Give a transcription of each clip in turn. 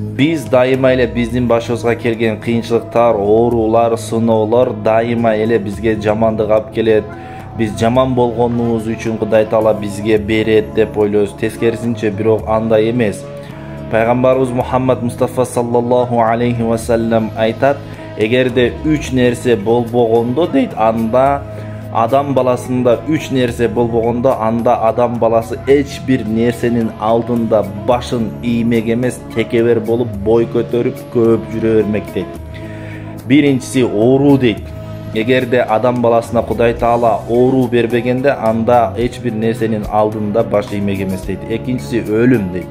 Biz daima ele bizdin başımızga kelgen kıyınçılıklar, oorulар, сыноолор daima ele bizge жамандык алып келет. Biz жаман болгонубуз үчүн Кудай Таала бизге берет деп ойлойбуз. Тескерисинче бирок андай эмес. Пайгамбарыбыз Мухаммад Мустафа саллаллаху алейхи ва саллям айтат, эгерде 3 нерсе болбогондо дейт, анда адам баласында 3 нерсе болбогондо, анда адам баласы эч бир нерсенин алдында башын иймек эмес, текебер болуп, бой көтөрүп, көп жүрө бермек дейт. Биринчиси оору дейт. Эгерде адам баласына Кудай Таала оору бербегенде, анда эч бир нерсенин алдында баш иймек эмес дейт. Экинчиси өлүм дейт.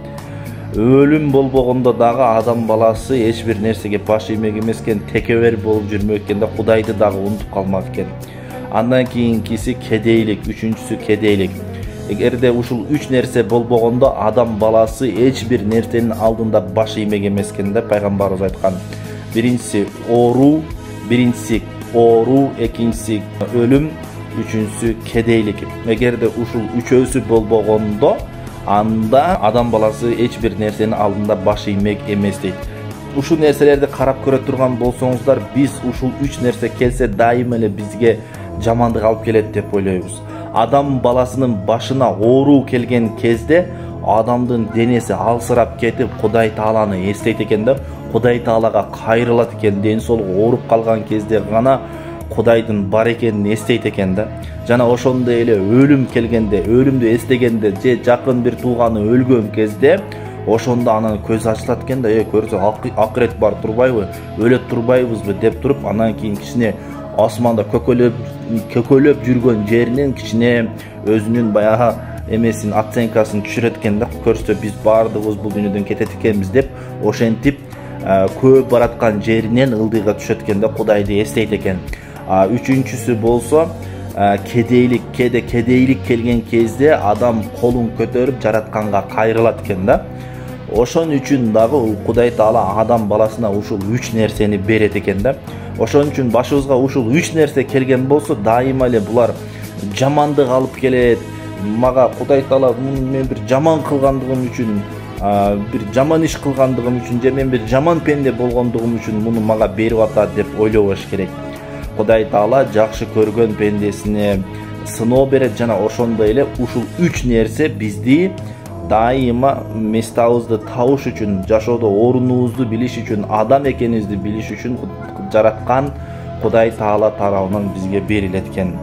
Өлүм болбогондо дагы адам баласы эч бир нерсеге баш иймек эмескен, текебер болуп жүрмөк экен да, Кудайды дагы унутуп калмак экен. Андан кийинкиси кедейлик, үчүнчүсү кедейлик. Эгерде ушул 3 нерсе болбогондо, адам баласы эч бир нерсенин алдында баш иймек эмескен да, пайгамбарыбыз айткан. Биринчиси оору, экинчиси өлүм, үчүнчүсү кедейлик. Эгерде ушул үчөөсү болбогондо, анда адам баласы эч бир нерсенин алдында баш иймек эмес дейт. Ушул нерселерди карап көрө турган болсоңуздар, биз ушул 3 нерсе келсе дайыма эле бизге жамандык алып келет деп ойлойбуз. Адам баласынын башына оору келген кезде адамдын денеси алсырап кетип, Кудай Тааланы эстейт экен да, Кудай Таалага кайрылат экен, ден соолугу ооруп калган кезде гана Кудайдын бар экенин эстейт экен да. Жана ошондой эле өлүм келгенде, өлүмдү эстегенде, же жакын бир тууганы өлгөн кезде, ошондо анан көз ачылат экен да, көрсө акырет бар турбайбы, өлөт турбайбызбы деп туруп, анан кийин кичине асманда көкөлөп жүргөн жеринен кичине өзүнүн баягы эмесин, оценкасын түшүрөт экен да, көрсө биз баардыгыбыз бул дүйнөдөн кетет экенбиз деп, ошентип көп бараткан жеринен ылдыйга түшөт экен да, Кудайды эстейт экен. Үчүнчүсү болсо кедейлик. Кедейлик келген кезде адам колун көтөрүп жаратканга кайрылат экен да. Ошон үчүн дагы Кудай Таала адам баласына ушул 3 нерсени берет экен да. Ошон үчүн башыбызга ушул 3 нерсе келген болсо, дайыма эле булар жамандык алып келет. Мага Кудай Таала мен бир жаман кылгандыгым үчүн, бир жаман иш кылгандыгым үчүн, же мен бир жаман пенде болгондугум үчүн муну мага берип атат деп ойлобош керек. Кудай Таала жакшы көргөн пендесине сыноо берет, жана ошондой эле ушул 3 нерсе бизди дайыма местабызды табыш үчүн, жашоодо орунубузду билиш үчүн, адам экенибизди билиш үчүн жараткан Кудай Таала тарабынан бизге берилет экен.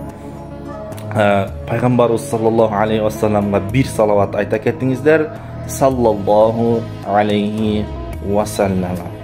Пайгамбарыбыз саллаллаху алейхи ва салламга бир салават айта кетиңиздер. Саллаллаху алейхи ва саллам.